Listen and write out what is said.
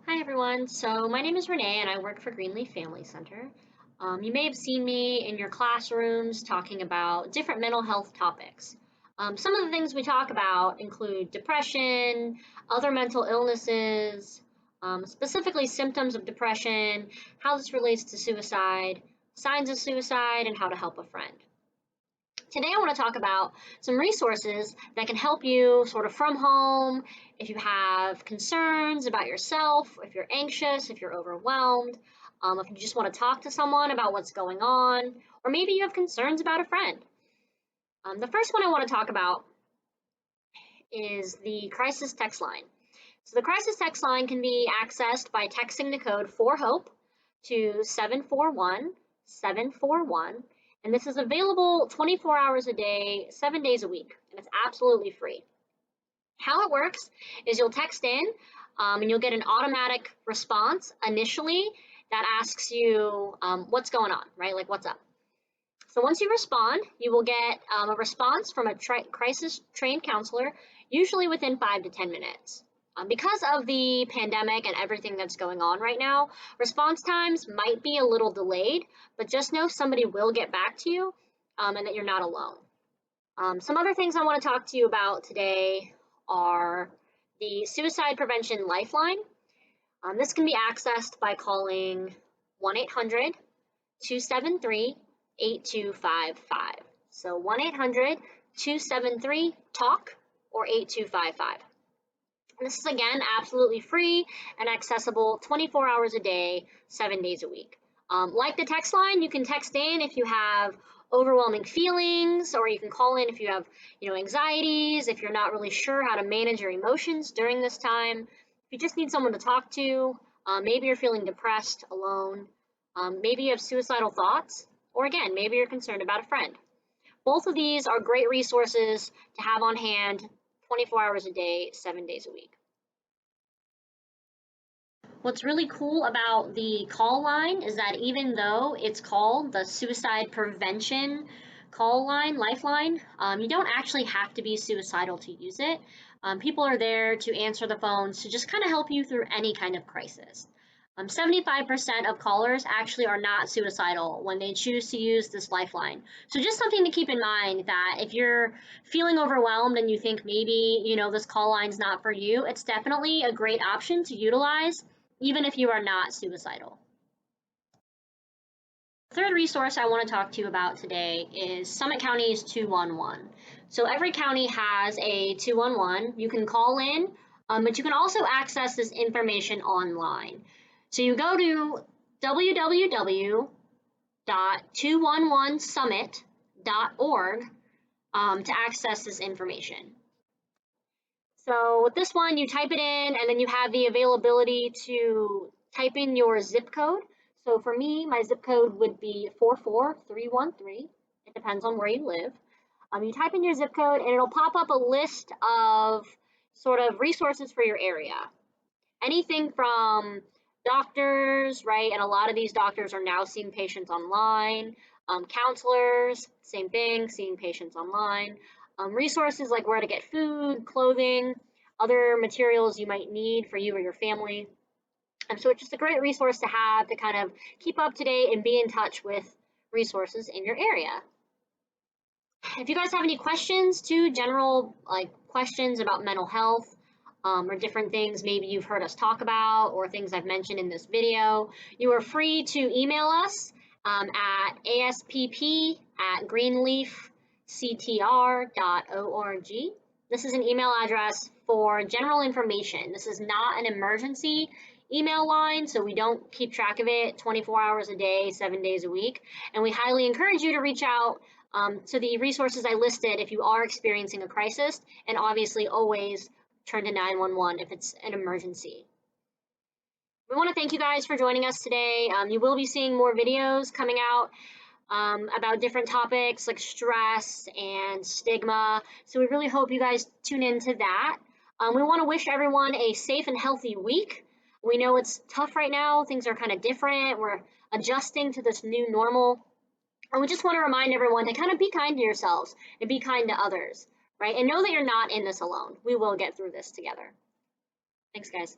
Hi everyone, so my name is Renee and I work for Greenleaf Family Center. You may have seen me in your classrooms talking about different mental health topics. Some of the things we talk about include depression, other mental illnesses, specifically symptoms of depression, how this relates to suicide, signs of suicide, and how to help a friend. Today I want to talk about some resources that can help you sort of from home if you have concerns about yourself, if you're anxious, if you're overwhelmed, if you just want to talk to someone about what's going on, or maybe you have concerns about a friend. The first one I want to talk about is the crisis text line. So the crisis text line can be accessed by texting the code for HOPE to 741-741. And this is available 24 hours a day, 7 days a week, and it's absolutely free. How it works is you'll text in and you'll get an automatic response initially that asks you what's going on, right? Like what's up. So once you respond, you will get a response from a crisis trained counselor, usually within 5 to 10 minutes. Because of the pandemic and everything that's going on right now, response times might be a little delayed, but just know somebody will get back to you and that you're not alone. Some other things I want to talk to you about today are the Suicide Prevention Lifeline. This can be accessed by calling 1-800-273-8255. So 1-800-273-TALK or 8255. This is, again, absolutely free and accessible 24 hours a day, 7 days a week. Like the text line, you can text in if you have overwhelming feelings, or you can call in if you have anxieties, if you're not really sure how to manage your emotions during this time. If you just need someone to talk to, maybe you're feeling depressed, alone, maybe you have suicidal thoughts, or again, maybe you're concerned about a friend. Both of these are great resources to have on hand 24 hours a day, 7 days a week. What's really cool about the call line is that even though it's called the Suicide Prevention Call Line, Lifeline, you don't actually have to be suicidal to use it. People are there to answer the phones to just kind of help you through any kind of crisis. 75% of callers actually are not suicidal when they choose to use this lifeline. So just something to keep in mind, that if you're feeling overwhelmed and you think maybe, this call line's not for you, it's definitely a great option to utilize, even if you are not suicidal. The third resource I want to talk to you about today is Summit County's 211. So every county has a 211. You can call in, but you can also access this information online. So you go to www.211summit.org to access this information. So with this one, you type it in and then you have the availability to type in your zip code. So for me, my zip code would be 44313. It depends on where you live. You type in your zip code and it'll pop up a list of sort of resources for your area. Anything from doctors, right? And a lot of these doctors are now seeing patients online. Counselors, same thing, seeing patients online. Resources like where to get food, clothing, other materials you might need for you or your family. So it's just a great resource to have to kind of keep up to date and be in touch with resources in your area. If you guys have any questions too, general questions about mental health, or different things maybe you've heard us talk about or things I've mentioned in this video, you are free to email us at aspp@greenleafctr.org. This is an email address for general information. This is not an emergency email line, so we don't keep track of it 24 hours a day, 7 days a week. And we highly encourage you to reach out to the resources I listed if you are experiencing a crisis, and obviously always turn to 911 if it's an emergency. We want to thank you guys for joining us today. You will be seeing more videos coming out about different topics like stress and stigma. So we really hope you guys tune into that. We want to wish everyone a safe and healthy week. We know it's tough right now. Things are kind of different. We're adjusting to this new normal. And we just want to remind everyone to kind of be kind to yourselves and be kind to others, right? And know that you're not in this alone. We will get through this together. Thanks, guys.